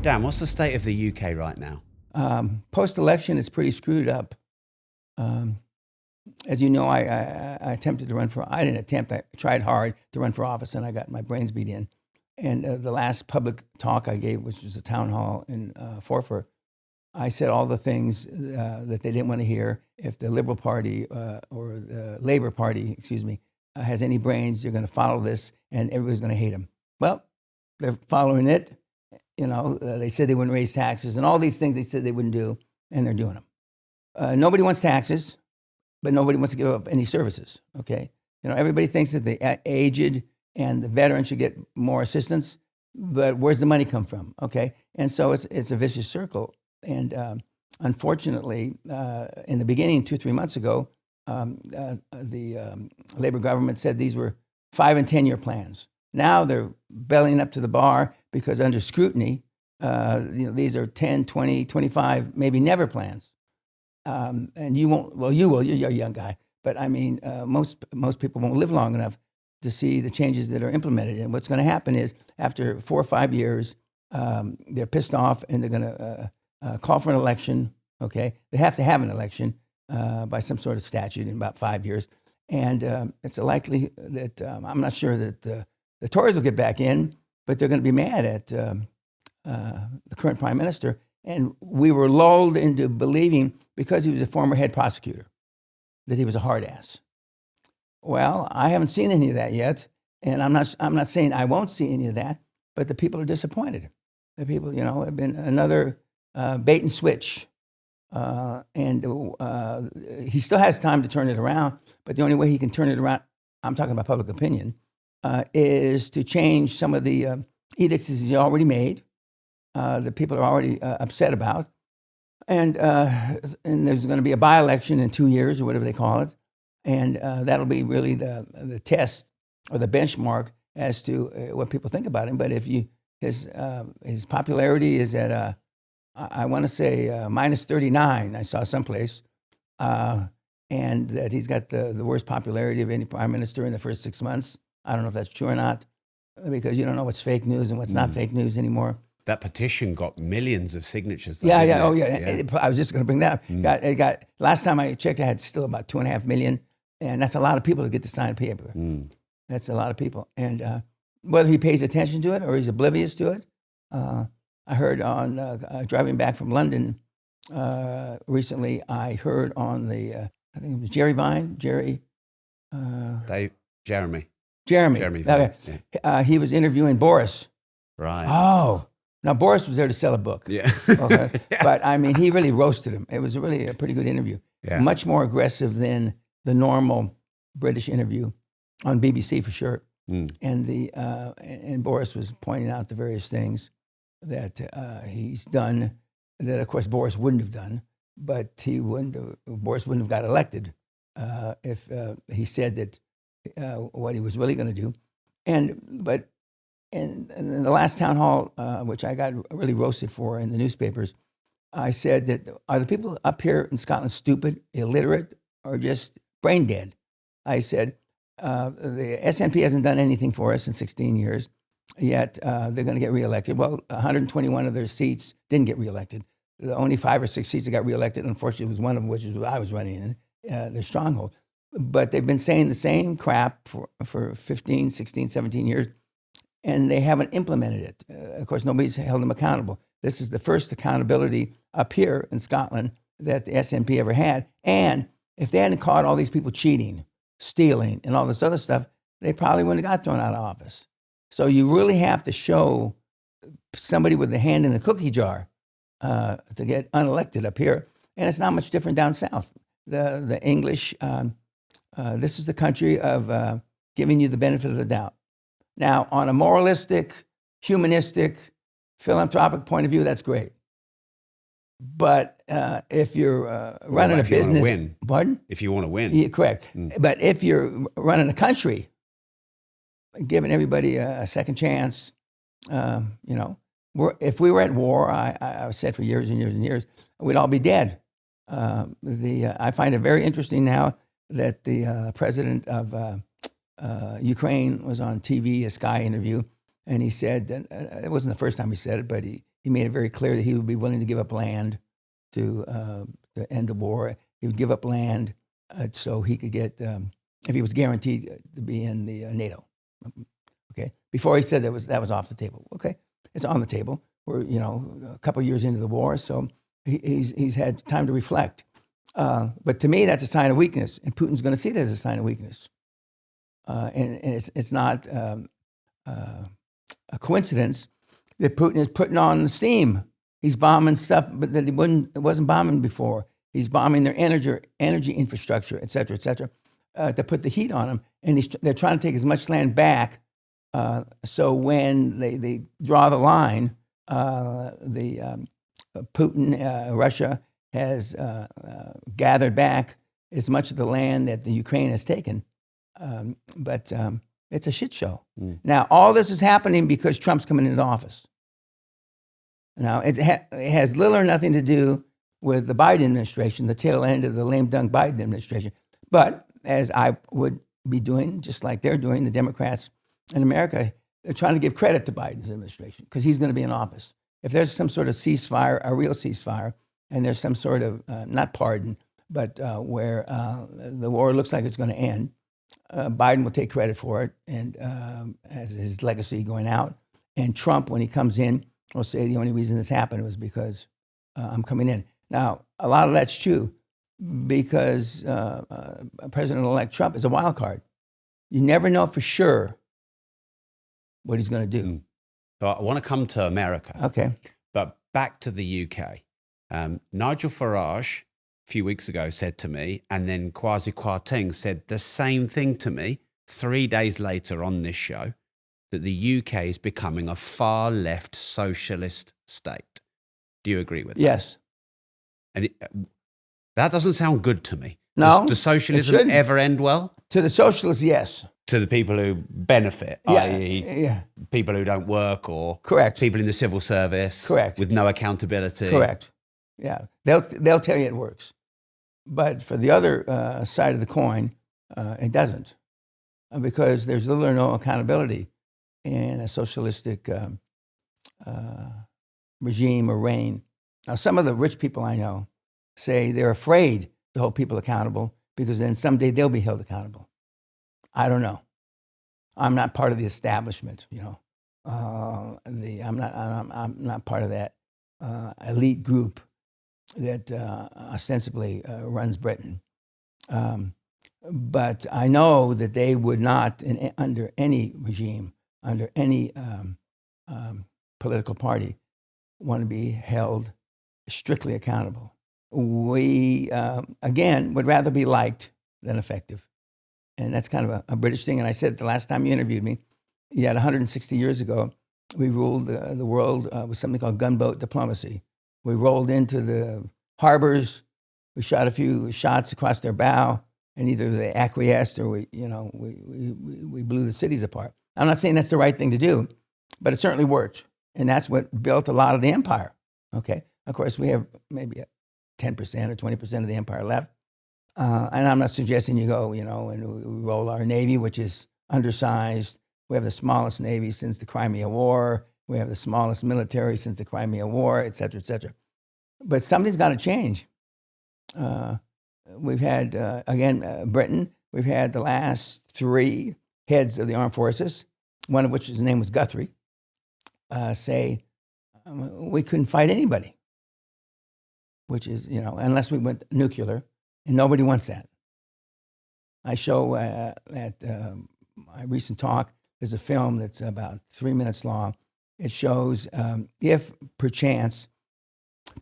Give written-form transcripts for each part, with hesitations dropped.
Dan, what's the state of the UK right now? Post-election, it's pretty screwed up. As you know, I attempted to run for, I didn't attempt, I tried hard to run for office, and I got my brains beat in. And the last public talk I gave, which was a town hall in Forfar, I said all the things that they didn't want to hear. If the Liberal Party or the Labour Party, has any brains, they're going to follow this, and everybody's going to hate them. Well, they're following it. They said they wouldn't raise taxes, and all these things they said they wouldn't do, and they're doing them. Nobody wants taxes, but nobody wants to give up any services, okay? Everybody thinks that the aged and the veterans should get more assistance, but where's the money come from, okay? And so it's a vicious circle. And unfortunately, in the beginning, 2-3 months ago, the Labor government said these were 5 and 10 year plans. Now they're bellying up to the bar because under scrutiny, these are 10, 20, 25, maybe never plans. And you won't, well, you will, you're a young guy. But I mean, most people won't live long enough to see the changes that are implemented. And what's going to happen is after 4 or 5 years, they're pissed off and they're going to call for an election, okay? They have to have an election by some sort of statute in about 5 years. And it's likely that, I'm not sure that the Tories will get back in, but they're going to be mad at the current prime minister. And we were lulled into believing, because he was a former head prosecutor, that he was a hard ass. Well, I haven't seen any of that yet, and I'm not saying I won't see any of that, but the people are disappointed. The people, have been another bait and switch, and he still has time to turn it around. But the only way he can turn it around, I'm talking about public opinion, is to change some of the edicts he's already made, that people are already upset about. And there's going to be a by-election in 2 years or whatever they call it. And that'll be really the test or the benchmark as to what people think about him. But if his popularity is at, I want to say minus 39, I saw someplace, and that he's got the worst popularity of any prime minister in the first 6 months. I don't know if that's true or not, because you don't know what's fake news and what's not fake news anymore. That petition got millions of signatures. Yeah. I was just going to bring that up. It got last time I checked, I had still about 2.5 million, and that's a lot of people to get to sign paper. That's a lot of people, and whether he pays attention to it or he's oblivious to it, I heard on driving back from London recently. I heard on the I think it was Jeremy. Okay, yeah. He was interviewing Boris. Right. Oh. Now, Boris was there to sell a book. Yeah. Okay? Yeah. But, I mean, he really roasted him. It was really a pretty good interview. Yeah. Much more aggressive than the normal British interview on BBC, for sure. And and Boris was pointing out the various things that he's done that, of course, Boris wouldn't have done. But Boris wouldn't have got elected if he said that what he was really going to do. And in the last town hall, which I got really roasted for in the newspapers, I said that, are the people up here in Scotland stupid, illiterate, or just brain dead? I said, the SNP hasn't done anything for us in 16 years, yet they're going to get reelected. Well, 121 of their seats didn't get reelected. The only 5 or 6 seats that got reelected, unfortunately, was one of them, which is what I was running in, their stronghold. But they've been saying the same crap for 15, 16, 17 years, and they haven't implemented it. Of course, nobody's held them accountable. This is the first accountability up here in Scotland that the SNP ever had. And if they hadn't caught all these people cheating, stealing, and all this other stuff, they probably wouldn't have got thrown out of office. So you really have to show somebody with a hand in the cookie jar to get unelected up here. And it's not much different down south. The English, this is the country of giving you the benefit of the doubt. Now, on a moralistic, humanistic, philanthropic point of view, that's great. But if you're running a business, you want to win. Pardon? If you want to win, yeah, correct. But if you're running a country, giving everybody a second chance, if we were at war, I've said for years and years and years, we'd all be dead. I find it very interesting now that the president of Ukraine was on TV, a Sky interview, and he said, it wasn't the first time he said it, but he he made it very clear that he would be willing to give up land to end the war. He would give up land so he could get, if he was guaranteed to be in the NATO. Okay. Before he said that was off the table. Okay, it's on the table. We're a couple of years into the war, so he's had time to reflect. But to me, that's a sign of weakness, and Putin's going to see it as a sign of weakness. And it's not a coincidence that Putin is putting on steam. He's bombing stuff, but that it wasn't bombing before. He's bombing their energy infrastructure, et cetera, to put the heat on them. And they're trying to take as much land back. So when they draw the line, Putin, Russia has gathered back as much of the land that the Ukraine has taken. But it's a shit show. Now, all this is happening because Trump's coming into office. Now, it has little or nothing to do with the Biden administration, the tail end of the lame dunk Biden administration. But as I would be doing, just like they're doing, the Democrats in America, they're trying to give credit to Biden's administration because he's going to be in office. If there's some sort of ceasefire, a real ceasefire, and there's some sort of, not pardon, but where the war looks like it's going to end, Biden will take credit for it and as his legacy going out. And Trump, when he comes in, will say the only reason this happened was because I'm coming in. Now, a lot of that's true because President-elect Trump is a wild card. You never know for sure what he's going to do. So I want to come to America. Okay. But back to the UK. Nigel Farage, a few weeks ago, said to me, and then Kwasi Kwarteng said the same thing to me 3 days later on this show, that the UK is becoming a far left socialist state. Do you agree with that? Yes. And that doesn't sound good to me. No. Does socialism ever end well? To the socialists, yes. To the people who benefit, i.e. people who don't work or correct. People in the civil service correct. With no accountability. Correct. Yeah. They'll tell you it works. But for the other side of the coin, it doesn't. Because there's little or no accountability in a socialistic regime or reign. Now, some of the rich people I know say they're afraid to hold people accountable because then someday they'll be held accountable. I don't know. I'm not part of the establishment, I'm not part of that elite group that ostensibly runs Britain. But I know that they would not, under any regime, under any political party, want to be held strictly accountable. We, again, would rather be liked than effective. And that's kind of a British thing. And I said the last time you interviewed me, yet 160 years ago, we ruled the world with something called gunboat diplomacy. We rolled into the harbors, we shot a few shots across their bow, and either they acquiesced or we blew the cities apart. I'm not saying that's the right thing to do, but it certainly worked. And that's what built a lot of the empire. Okay. Of course, we have maybe 10% or 20% of the empire left. And I'm not suggesting you go, and we roll our Navy, which is undersized. We have the smallest Navy since the Crimea War. We have the smallest military since the Crimea War, et cetera, et cetera. But something's got to change. We've had, Britain. We've had the last 3 heads of the armed forces, one of which his name was Guthrie, say we couldn't fight anybody, which is, unless we went nuclear, and nobody wants that. I show at my recent talk, there's a film that's about 3 minutes long. It shows if, perchance,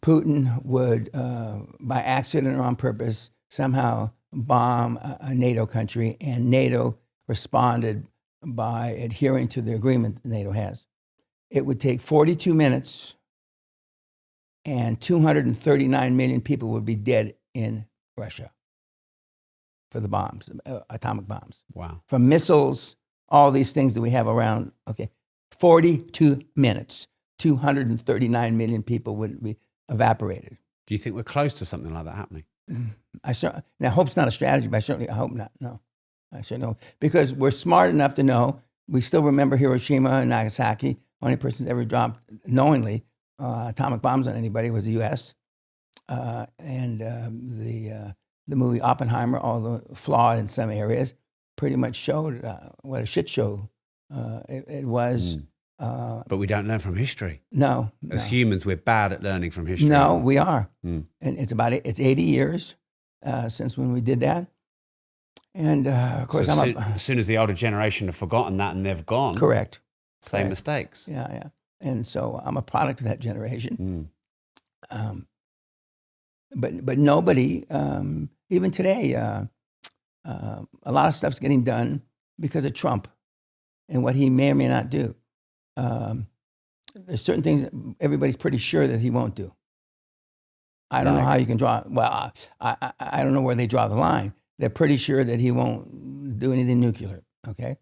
Putin would, by accident or on purpose, somehow bomb a NATO country, and NATO responded by adhering to the agreement that NATO has, it would take 42 minutes and 239 million people would be dead in Russia for the bombs, atomic bombs. Wow. From missiles, all these things that we have around. Okay, 42 minutes, 239 million people would be evaporated. Do you think we're close to something like that happening? Now, hope's not a strategy, but I hope not. No, I sure know. Because we're smart enough to know, we still remember Hiroshima and Nagasaki, only person's ever dropped knowingly atomic bombs on anybody was the U.S. The movie Oppenheimer, although flawed in some areas, pretty much showed what a shit show it was. But we don't learn from history. No. As humans, we're bad at learning from history. No, we are. And it's 80 years since when we did that. And of course, so as soon as the older generation have forgotten that and they've gone. Correct. Same mistakes. Yeah. And so I'm a product of that generation. But nobody, even today, a lot of stuff's getting done because of Trump and what he may or may not do. There's certain things that everybody's pretty sure that he won't do. I don't know how you can draw. Well, I don't know where they draw the line. They're pretty sure that he won't do anything nuclear. Okay,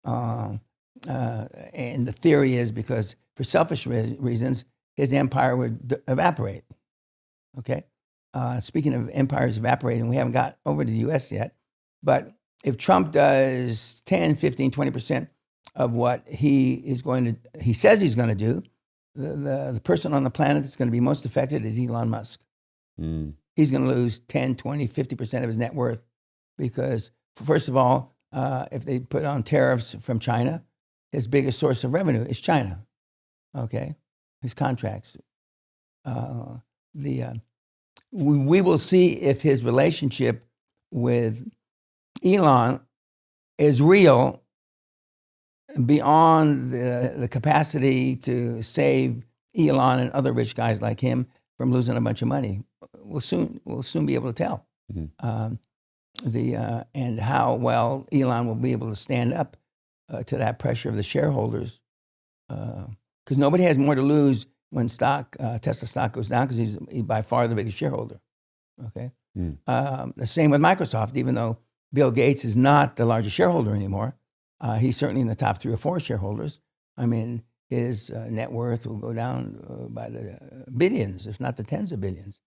and the theory is because for selfish reasons, his empire would evaporate. Okay, speaking of empires evaporating, we haven't got over to the U.S. yet, but if Trump does 10, 15, 20% of what he says he's going to do, the person on the planet that's going to be most affected is Elon Musk. He's going to lose 10, 20, 50% of his net worth because, first of all, if they put on tariffs from China, his biggest source of revenue is China. Okay, his contracts. We will see if his relationship with Elon is real beyond the capacity to save Elon and other rich guys like him from losing a bunch of money. We'll soon be able to tell. And how well Elon will be able to stand up to that pressure of the shareholders, because nobody has more to lose when Tesla stock goes down, because he's by far the biggest shareholder. Okay, the same with Microsoft. Even though Bill Gates is not the largest shareholder anymore, he's certainly in the top 3 or 4 shareholders. I mean, his net worth will go down by the billions, if not the tens of billions.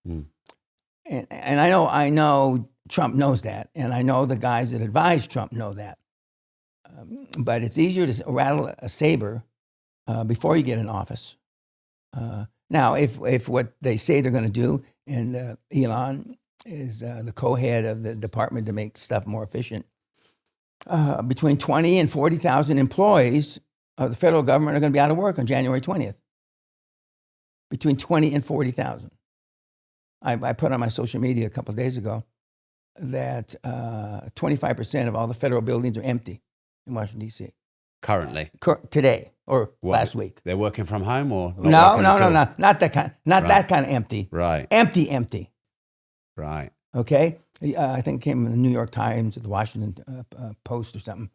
And I know Trump knows that, and I know the guys that advise Trump know that. But it's easier to rattle a saber before you get in office. Now, if what they say they're going to do, and Elon is the co-head of the department to make stuff more efficient, between 20 and 40,000 employees of the federal government are going to be out of work on January 20th. Between 20 and 40,000. I put on my social media a couple of days ago that 25% of all the federal buildings are empty in Washington, D.C. Currently? Today or last week. They're working from home or? No, not that kind. That kind of empty. Right. Empty. Right. Okay? I think it came in the New York Times or the Washington Post or something.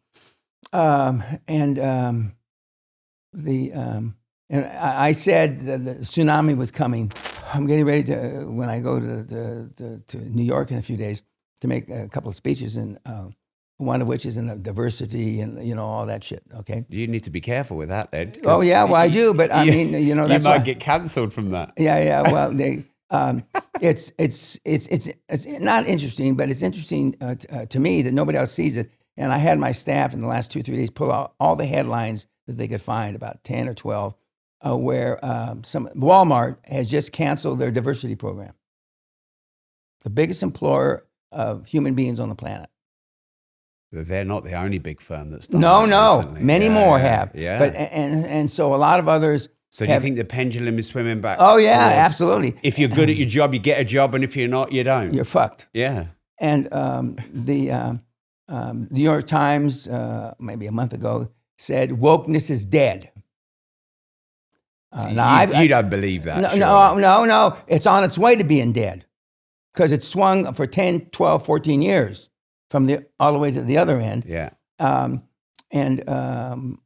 And I said that the tsunami was coming. I'm getting ready to, when I go to New York in a few days, to make a couple of speeches, and one of which is in diversity and, all that shit, okay? You need to be careful with that, then. Oh, yeah, well, I do, but I mean, that's you might get cancelled from that. Yeah, well, it's not interesting, but it's interesting to me that nobody else sees it. And I had my staff in the last 2-3 days pull out all the headlines that they could find, about 10 or 12, where Walmart has just canceled their diversity program. The biggest employer of human beings on the planet. They're not the only big firm that's done No, recently. many more have. Yeah. But and so a lot of others. So do you think the pendulum is swimming back? Oh yeah, absolutely. If you're good at your job, you get a job, and if you're not, you don't. You're fucked. Yeah. And the New York Times, maybe a month ago, said wokeness is dead. You don't believe that? No. It's on its way to being dead, because it swung for 10, 12, 14 years from all the way to the other end. Yeah. I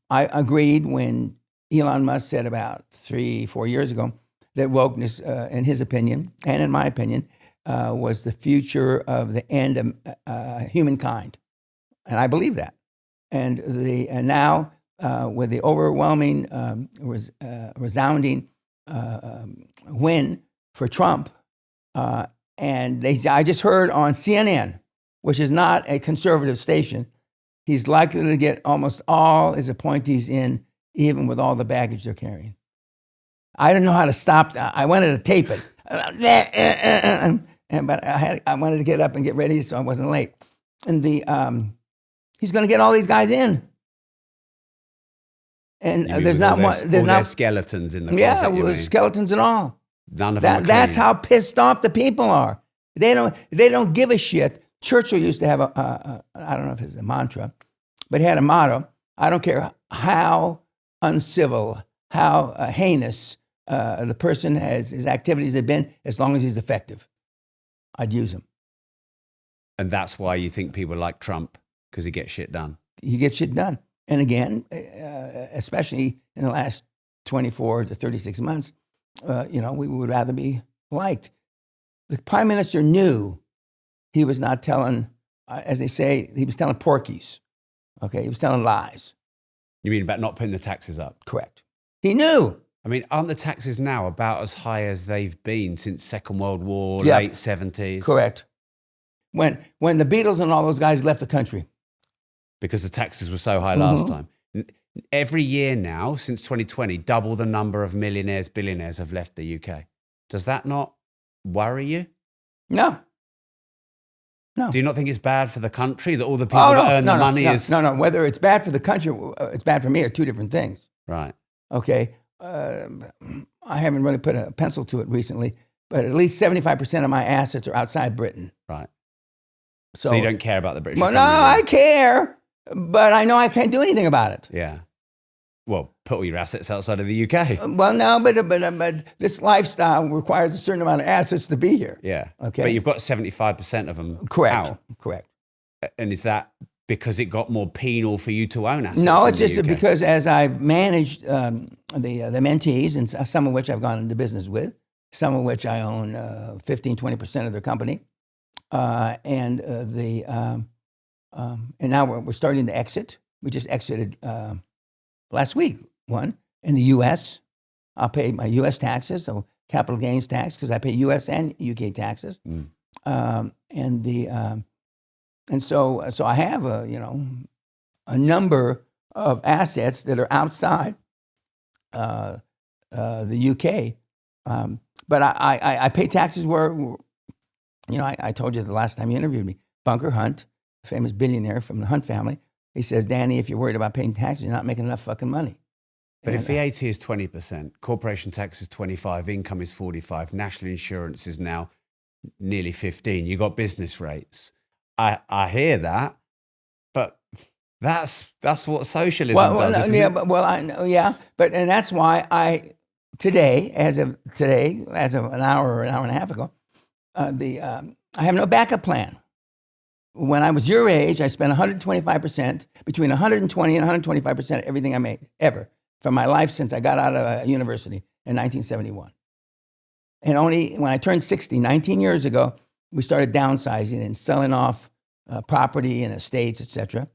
agreed when Elon Musk said about 3-4 years ago that wokeness, in his opinion and in my opinion, was the future of the end of humankind, and I believe that. And now with the overwhelming, resounding win for Trump, and I just heard on CNN, which is not a conservative station, he's likely to get almost all his appointees in, even with all the baggage they're carrying. I didn't know how to stop. I wanted to tape it, but I wanted to get up and get ready so I wasn't late. And he's going to get all these guys in. And there's not one. There's not skeletons in the closet. Yeah, with skeletons and all. None of them. That's how pissed off the people are. They don't give a shit. Churchill used to have I don't know if it's a mantra, but he had a motto. I don't care how uncivil, how heinous the person his activities have been, as long as he's effective, I'd use him. And that's why you think people like Trump, because he gets shit done. He gets shit done. And again, especially in the last 24 to 36 months, we would rather be liked. The prime minister knew he was not telling, as they say, he was telling porkies. Okay, he was telling lies. You mean about not putting the taxes up? Correct. He knew. I mean, aren't the taxes now about as high as they've been since Second World War, Yep. late 70s? Correct. When the Beatles and all those guys left the country. Because the taxes were so high last time. Every year now, since 2020, double the number of millionaires, billionaires have left the UK. Does that not worry you? No. Do you not think it's bad for the country that all the people that earn the money is... No. Whether it's bad for the country, it's bad for me are two different things. Right. Okay. I haven't really put a pencil to it recently, but at least 75% of my assets are outside Britain. Right. So you don't care about the British economy? Well, no, I care, but I know I can't do anything about it. Yeah. Well, put all your assets outside of the UK. Well, no, but this lifestyle requires a certain amount of assets to be here. Yeah. Okay. But you've got 75% of them Correct. out. Correct. And is that because it got more penal for you to own assets? No, it's just because as I've managed the mentees, and some of which I've gone into business with, some of which I own 15, 20% of their company, and now we're starting to exit. We just exited last week, one in the U.S. I'll pay my U.S. taxes, so capital gains tax, because I pay U.S. and U.K. taxes, and so I have a number of assets that are outside the U.K. But I pay taxes where I told you the last time you interviewed me, Bunker Hunt, a famous billionaire from the Hunt family. He says, Danny, if you're worried about paying taxes, you're not making enough fucking money. But if VAT is 20%, corporation tax is 25%, income is 45%, national insurance is now nearly 15%, you got business rates. I hear that, but that's what socialism does, isn't it? But that's why today, as of an hour or an hour and a half ago, I have no backup plan. When I was your age, I spent 125%, between 120 and 125% of everything I made, ever, for my life since I got out of university in 1971. And only when I turned 60, 19 years ago, we started downsizing and selling off property and estates, etc.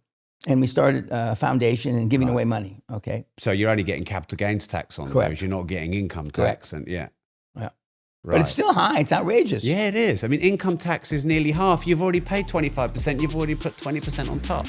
And we started a foundation and giving away money, okay? So you're only getting capital gains tax on Correct. those. You're not getting income Correct. tax. And yeah. Right. But it's still high. It's outrageous. Yeah, it is. I mean, income tax is nearly half. You've already paid 25%. You've already put 20% on top.